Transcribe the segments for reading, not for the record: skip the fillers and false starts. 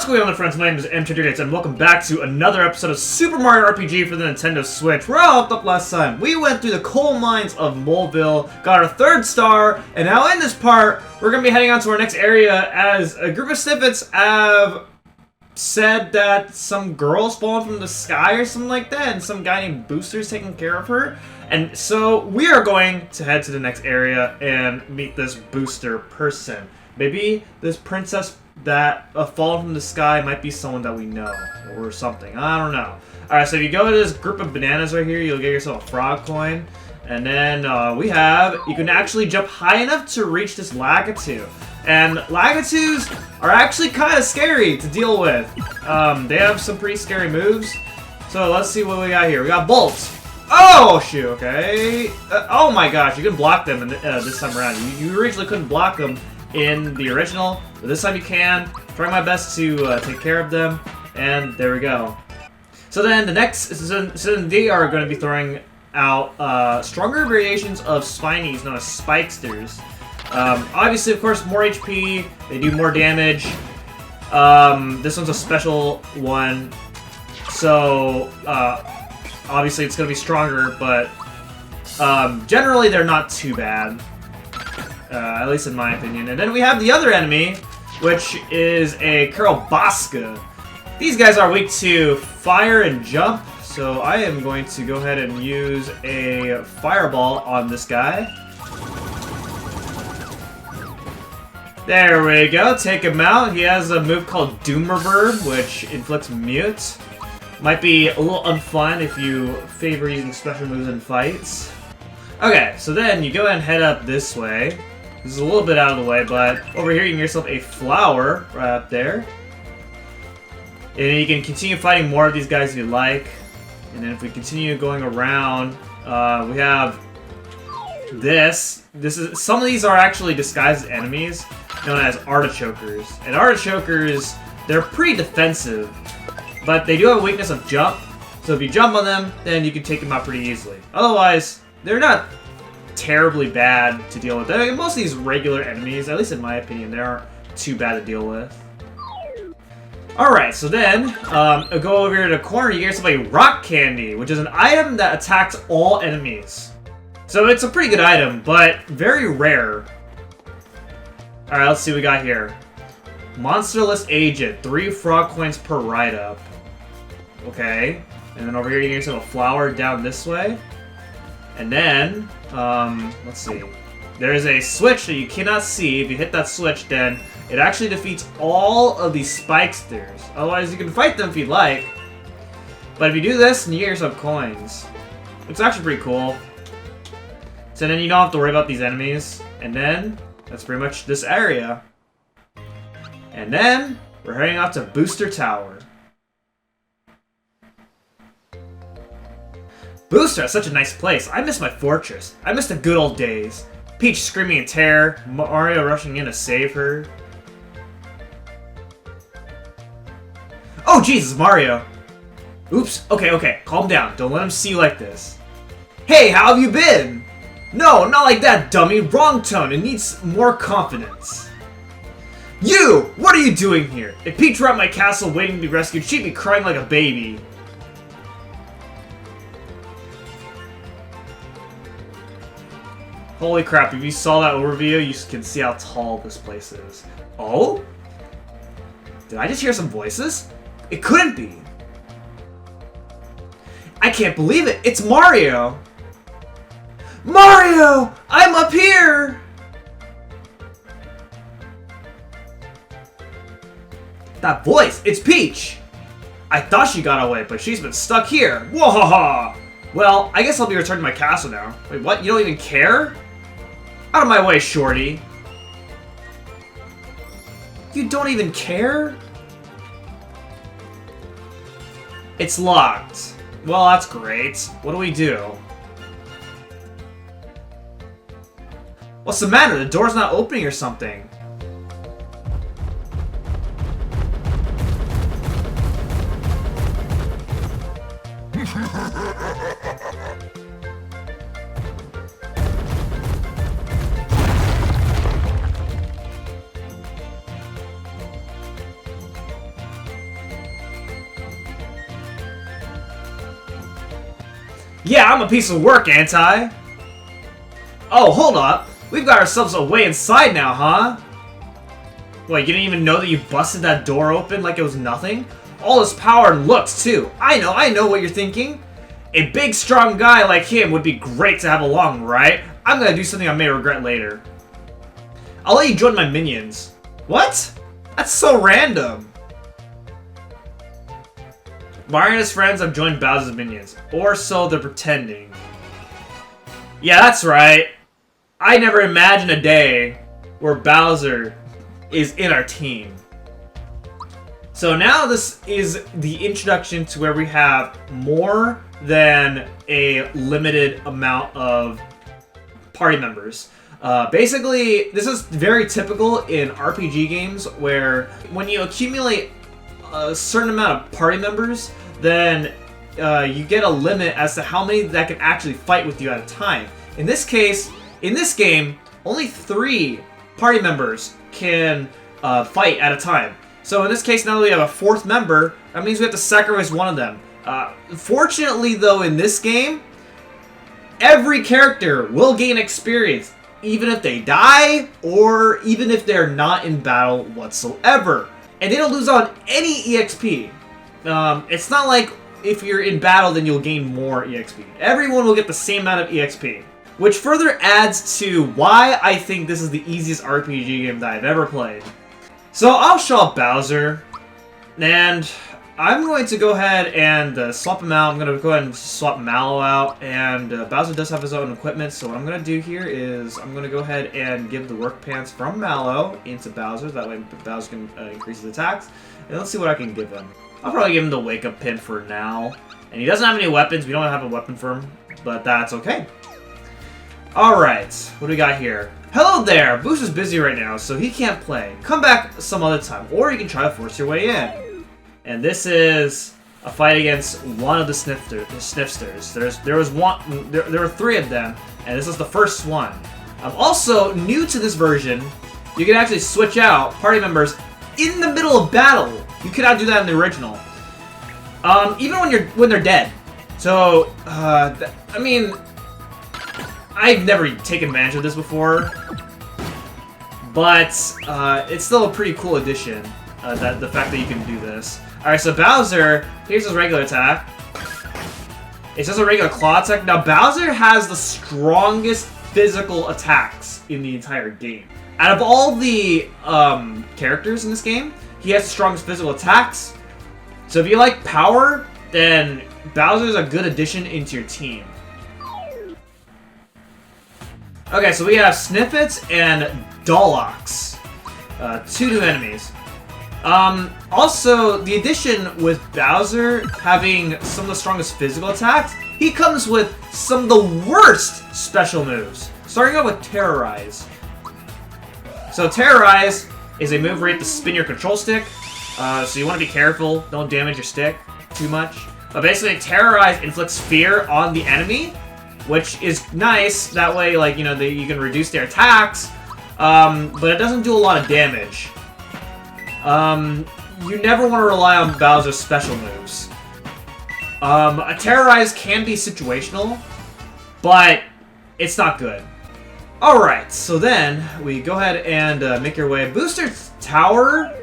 going on, friends? My name is M238, and welcome back to another episode of Super Mario RPG for the Nintendo Switch. We're all up last time. We went through the coal mines of Moleville, got our 3rd star, and now in this part, we're going to be heading on to our next area as a group of snippets have said that some girl's fallen from the sky or something like that, and some guy named Booster's taking care of her. And so we are going to head to the next area and meet this Booster person. Maybe this princess that fallen from the sky might be someone that we know or something. I don't know. Alright, so if you go to this group of bananas right here, you'll get yourself a frog coin. And then you can actually jump high enough to reach this Lagatoo. And Lagatus are actually kind of scary to deal with. They have some pretty scary moves. So let's see what we got here. We got bolts. Oh, shoot, okay. Oh my gosh, you can block them this time around. You originally couldn't block them in the original, but this time you can. Try my best to take care of them, and there we go. So then the next, they are going to be throwing out stronger variations of Spinies known as Spikesters. Obviously, of course, more HP, they do more damage. This one's a special one, so obviously it's going to be stronger, but generally they're not too bad. At least in my opinion. And then we have the other enemy, which is a Kurobasca. These guys are weak to fire and jump, so I am going to go ahead and use a fireball on this guy. There we go, take him out. He has a move called Doom Reverb, which inflicts mute. Might be a little unfun if you favor using special moves in fights. Okay, so then you go ahead and head up this way. This is a little bit out of the way, but over here you can get yourself a flower right up there. And then you can continue fighting more of these guys if you like. And then if we continue going around, we have this. Some of these are actually disguised as enemies, known as artichokers. And artichokers, they're pretty defensive, but they do have a weakness of jump. So if you jump on them, then you can take them out pretty easily. Otherwise, they're not terribly bad to deal with. Most of these regular enemies, at least in my opinion, they aren't too bad to deal with. Alright, so then, go over here to the corner, you get yourself a rock candy, which is an item that attacks all enemies. So it's a pretty good item, but very rare. Alright, let's see what we got here. Monsterless Agent, 3 frog coins per ride-up. Okay, and then over here you get yourself a flower down this way. And then, let's see. There is a switch that you cannot see. If you hit that switch, then it actually defeats all of these Spikesters. Otherwise, you can fight them if you'd like. But if you do this, then you get yourself coins. It's actually pretty cool. So then you don't have to worry about these enemies. And then, that's pretty much this area. And then, we're heading off to Booster Tower. Booster is such a nice place. I miss my fortress. I miss the good old days. Peach screaming in terror, Mario rushing in to save her. Oh Jesus, Mario! Oops, okay, calm down. Don't let him see you like this. Hey, how have you been? No, not like that, dummy. Wrong tone. It needs more confidence. You! What are you doing here? If Peach were at my castle waiting to be rescued, she'd be crying like a baby. Holy crap, if you saw that overview, you can see how tall this place is. Oh? Did I just hear some voices? It couldn't be. I can't believe it. It's Mario. Mario! I'm up here! That voice, it's Peach. I thought she got away, but she's been stuck here. Whoa! Well, I guess I'll be returning to my castle now. Wait, what? You don't even care? Out of my way, shorty. You don't even care? It's locked. Well, that's great. What do we do? What's the matter? The door's not opening or something. Yeah, I'm a piece of work, ain't I? Oh, hold up. We've got ourselves a way inside now, huh? Wait, you didn't even know that you busted that door open like it was nothing? All this power and looks, too. I know what you're thinking. A big, strong guy like him would be great to have along, right? I'm gonna do something I may regret later. I'll let you join my minions. What? That's so random. Mario and his friends have joined Bowser's minions. Or so they're pretending. Yeah, that's right. I never imagined a day where Bowser is in our team. So now this is the introduction to where we have more than a limited amount of party members. Basically, this is very typical in RPG games where when you accumulate a certain amount of party members, then you get a limit as to how many that can actually fight with you at a time. In this case, in this game, only 3 party members can fight at a time. So in this case, now that we have a 4th member, that means we have to sacrifice one of them. Fortunately, though, in this game, every character will gain experience, even if they die, or even if they're not in battle whatsoever. And they don't lose on any EXP. It's not like if you're in battle, then you'll gain more EXP. Everyone will get the same amount of EXP. Which further adds to why I think this is the easiest RPG game that I've ever played. So I'll show up Bowser, and I'm going to go ahead and swap him out. I'm going to go ahead and swap Mallow out, and Bowser does have his own equipment, so what I'm going to do here is I'm going to go ahead and give the work pants from Mallow into Bowser, that way Bowser can increase his attacks, and let's see what I can give him. I'll probably give him the wake-up pin for now, and he doesn't have any weapons. We don't have a weapon for him, but that's okay. Alright, what do we got here? Hello there! Booster's busy right now, so he can't play. Come back some other time, or you can try to force your way in. And this is a fight against one of the sniffsters. There were 3 of them, and this is the first one. Also, new to this version, you can actually switch out party members in the middle of battle. You cannot do that in the original. Even when they're dead. So, I mean, I've never taken advantage of this before, but it's still a pretty cool addition, the fact that you can do this. Alright, so Bowser, here's his regular attack. It's just a regular claw attack. Now, Bowser has the strongest physical attacks in the entire game. Out of all the characters in this game, he has the strongest physical attacks. So if you like power, then Bowser's a good addition into your team. Okay, so we have Snippets and Dolox. 2 new enemies. Also, the addition with Bowser having some of the strongest physical attacks, he comes with some of the worst special moves. Starting out with Terrorize. So Terrorize is a move where you have to spin your control stick. So you want to be careful, don't damage your stick too much. But basically, Terrorize inflicts fear on the enemy, which is nice. That way, like, you know, you can reduce their attacks, but it doesn't do a lot of damage. You never want to rely on Bowser's special moves. A Terrorize can be situational, but it's not good. Alright, so then we go ahead and make your way. Booster's Tower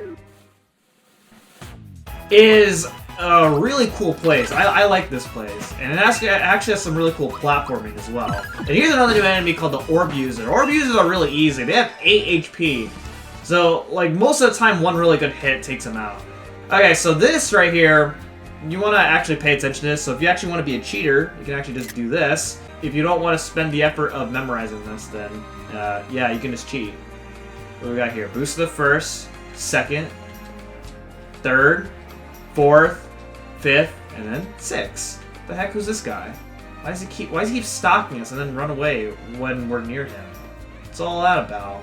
is a really cool place. I like this place. And it actually has some really cool platforming as well. And here's another new enemy called the Orb User. Orb Users are really easy. They have 8 HP. So, like, most of the time, one really good hit takes them out. Okay, so this right here, you want to actually pay attention to this. So if you actually want to be a cheater, you can actually just do this. If you don't want to spend the effort of memorizing this, then, yeah, you can just cheat. What do we got here? Boost the 1st, 2nd, 3rd, 4th, 5th, and then 6th. What the heck, who's this guy? Why does he keep stalking us and then run away when we're near him? What's all that about?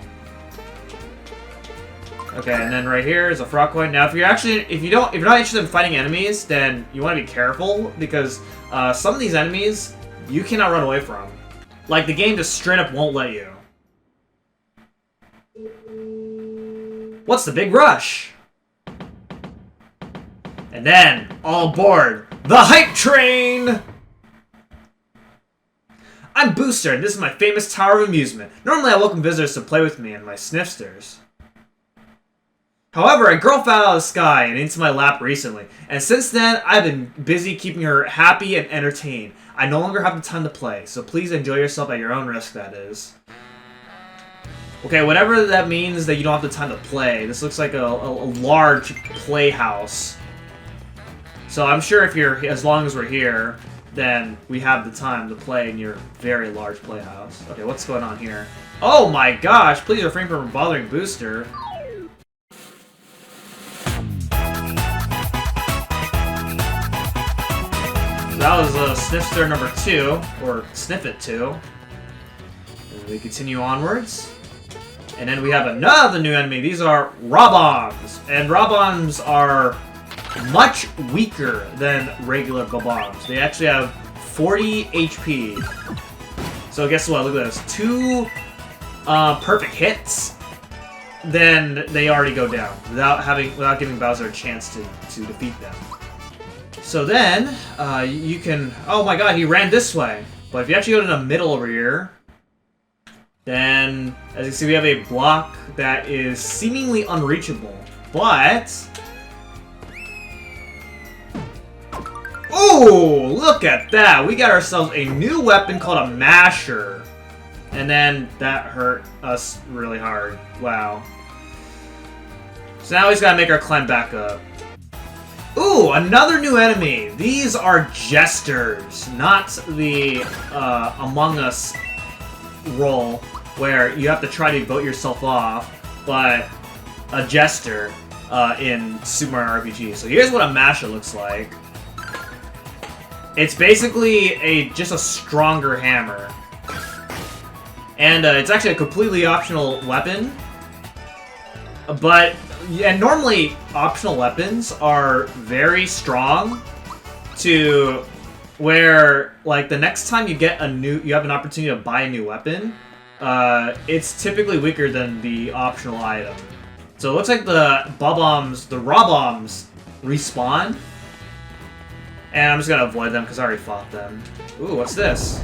Okay, and then right here is a frog coin. Now, if you're not interested in fighting enemies, then you want to be careful because some of these enemies you cannot run away from. Like, the game just straight up won't let you. What's the big rush? And then, all aboard the hype train! I'm Booster, and this is my famous Tower of Amusement. Normally I welcome visitors to play with me and my sniffsters. However, a girl fell out of the sky and into my lap recently, and since then, I've been busy keeping her happy and entertained. I no longer have the time to play, so please enjoy yourself at your own risk, that is. Okay, whatever that means that you don't have the time to play, this looks like a large playhouse. So I'm sure if you're, as long as we're here, then we have the time to play in your very large playhouse. Okay, what's going on here? Oh my gosh, please refrain from bothering Booster. That was Sniffster number 2, or Sniff It 2. And we continue onwards. And then we have another new enemy. These are Rob-Ombs. And Rob-Ombs are much weaker than regular Bob-Ombs. They actually have 40 HP. So guess what? Look at this. 2 perfect hits, then they already go down without giving Bowser a chance to defeat them. So then, you can... Oh my god, he ran this way. But if you actually go to the middle over here, then, as you see, we have a block that is seemingly unreachable. But... Oh, look at that! We got ourselves a new weapon called a masher. And then, that hurt us really hard. Wow. So now we just gotta make our climb back up. Ooh, another new enemy! These are jesters, not the Among Us role, where you have to try to vote yourself off, but a jester in Super Mario RPG. So here's what a masher looks like. It's basically just a stronger hammer. And it's actually a completely optional weapon, but... Yeah, normally optional weapons are very strong to where, like, the next time you get you have an opportunity to buy a new weapon, it's typically weaker than the optional item. So it looks like the Rob-Ombs respawn, and I'm just gonna avoid them because I already fought them. Ooh, what's this?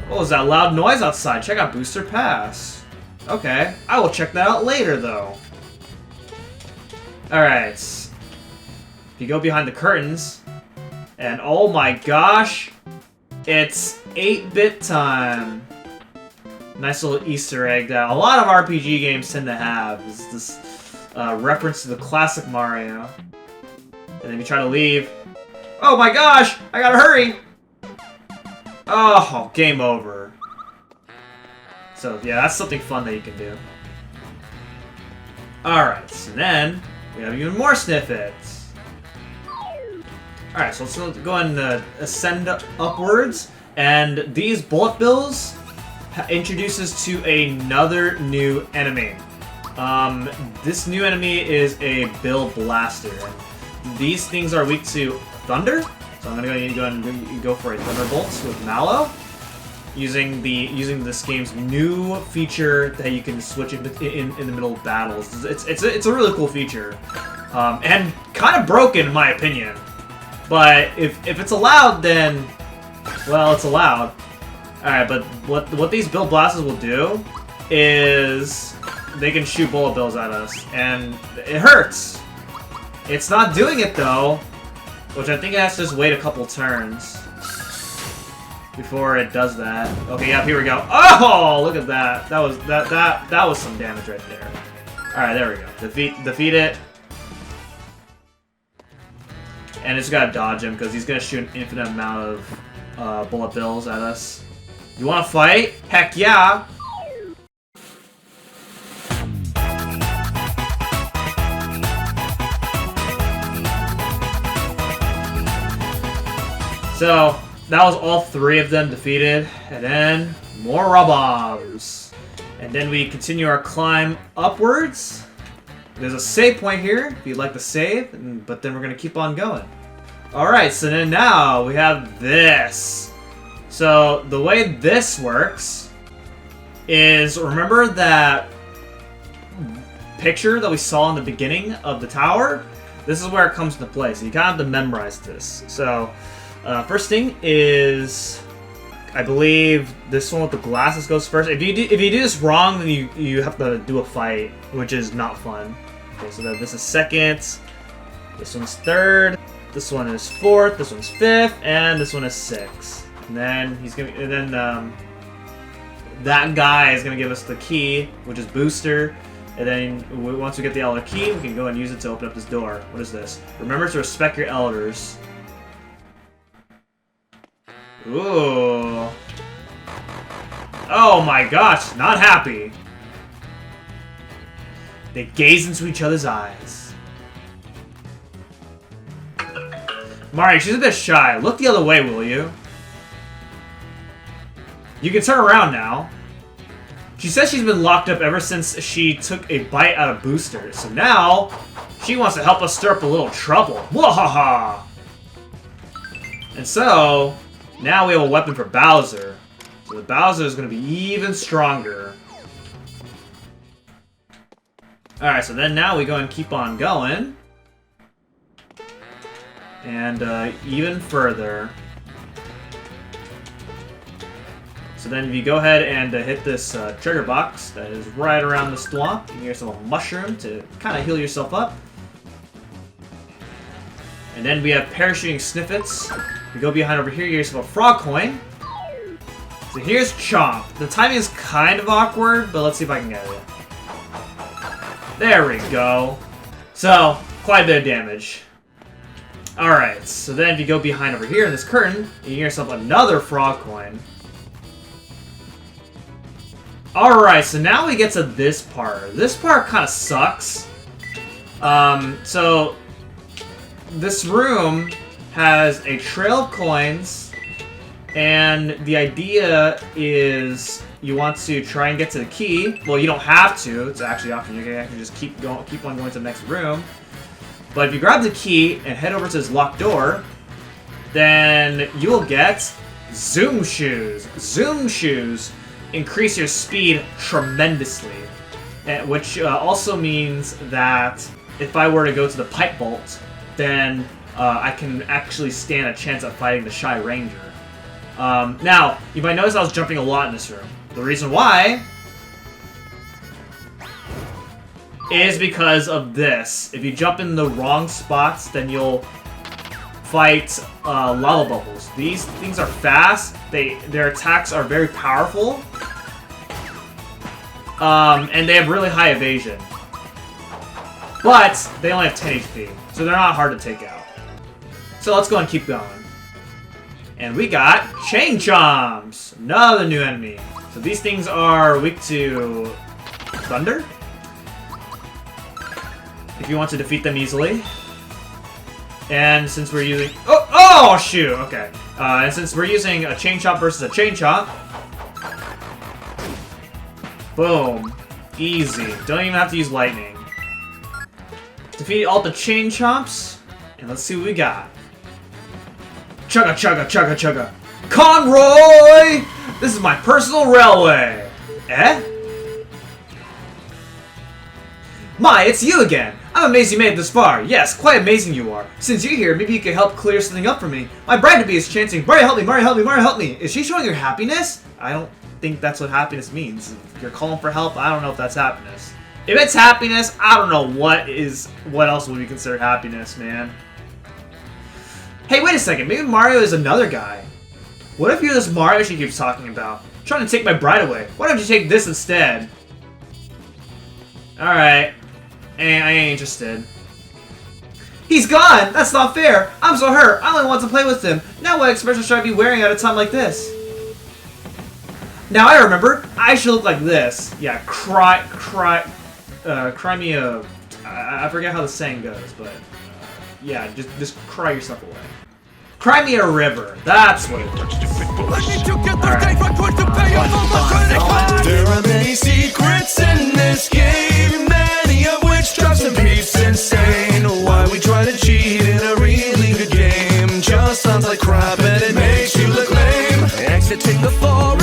What was that loud noise outside? Check out Booster Pass. Okay, I will check that out later, though. Alright, if you go behind the curtains, and oh my gosh, it's 8-bit time. Nice little Easter egg that a lot of RPG games tend to have, is this reference to the classic Mario. And then you try to leave. Oh my gosh, I gotta hurry! Oh, game over. So yeah, that's something fun that you can do. Alright, so then... we have even more snippets. Alright, so let's go and ascend upwards. And these bullet bills introduce us to another new enemy. This new enemy is a Bill Blaster. These things are weak to thunder. So I'm gonna go and go for a Thunderbolt with Mallow. Using this game's new feature that you can switch in the middle of battles. It's a really cool feature, and kind of broken in my opinion. But if it's allowed, then well, it's allowed. All right, but what these Bill Blasters will do is they can shoot bullet bills at us, and it hurts. It's not doing it though, which I think it has to just wait a couple turns before it does that. Okay, yeah, here we go. Oh, look at that. That was some damage right there. Alright, there we go. Defeat it. And it's gotta dodge him because he's gonna shoot an infinite amount of bullet bills at us. You wanna fight? Heck yeah! So that was all 3 of them defeated, and then more Rob-Ombs. And then we continue our climb upwards. There's a save point here if you'd like to save, but then we're going to keep on going. Alright, so then now we have this. So the way this works is, remember that picture that we saw in the beginning of the tower? This is where it comes into play, so you kind of have to memorize this. So, first thing is... I believe this one with the glasses goes first. If you do this wrong, then you have to do a fight, which is not fun. Okay, so then this is second. This one's third. This one is fourth. This one's fifth, and this one is sixth. And then that guy is gonna give us the key, which is booster. And then once we get the elder key, we can go and use it to open up this door. What is this? Remember to respect your elders. Ooh. Oh my gosh, not happy. They gaze into each other's eyes. Mario, she's a bit shy. Look the other way, will you? You can turn around now. She says she's been locked up ever since she took a bite out of Booster. So now, she wants to help us stir up a little trouble. Wahaha! And so, now we have a weapon for Bowser. So the Bowser is going to be even stronger. Alright, so then now we go and keep on going. And even further. So then if you go ahead and hit this trigger box that is right around the swamp, you get yourself a mushroom to kind of heal yourself up. And then we have parachuting snippets. You go behind over here, you get yourself a frog coin. So here's Chomp. The timing is kind of awkward, but let's see if I can get it. There we go. So, quite a bit of damage. Alright, so then if you go behind over here in this curtain, you get yourself another frog coin. Alright, so now we get to this part. This part kind of sucks. So, this room has a trail of coins, and the idea is you want to try and get to the key. Well, you don't have to. It's actually optional. You can actually just keep on going to the next room. But if you grab the key and head over to this locked door, then you will get Zoom Shoes. Zoom Shoes increase your speed tremendously, which also means that if I were to go to the pipe vault, then I can actually stand a chance at fighting the Shy Ranger. Now, you might notice I was jumping a lot in this room. The reason why is because of this. If you jump in the wrong spots, then you'll fight lava bubbles. These things are fast. Their attacks are very powerful. And they have really high evasion. But they only have 10 HP, so they're not hard to take out. So let's go and keep going. And we got Chain Chomps, another new enemy. So these things are weak to thunder, if you want to defeat them easily. And since we're using... Oh, shoot! Okay. And since we're using a Chain Chomp versus a Chain Chomp... Boom. Easy. Don't even have to use lightning. Defeat all the Chain Chomps. And let's see what we got. Chugga, chugga, chugga, chugga. Conroy! This is my personal railway. Eh? My, it's you again. I'm amazed you made it this far. Yes, quite amazing you are. Since you're here, maybe you could help clear something up for me. My bride-to-be is chanting, Mario help me, Mario help me, Mario help me. Is she showing her happiness? I don't think that's what happiness means. If you're calling for help, I don't know if that's happiness. If it's happiness, I don't know what else would be considered happiness, man. Hey, wait a second. Maybe Mario is another guy. What if you're this Mario she keeps talking about? I'm trying to take my bride away. Why don't you take this instead? Alright. I ain't interested. He's gone! That's not fair! I'm so hurt! I only want to play with him! Now what expression should I be wearing at a time like this? Now I remember! I should look like this. Yeah, cry me a... I forget how the saying goes, but... yeah, just cry yourself away. Cry me a river. That's what it is. There are many secrets in this game, many of which drive some peeps insane. Why we try to cheat in a really good game just sounds like crap and it makes you look lame. Exiting the forest.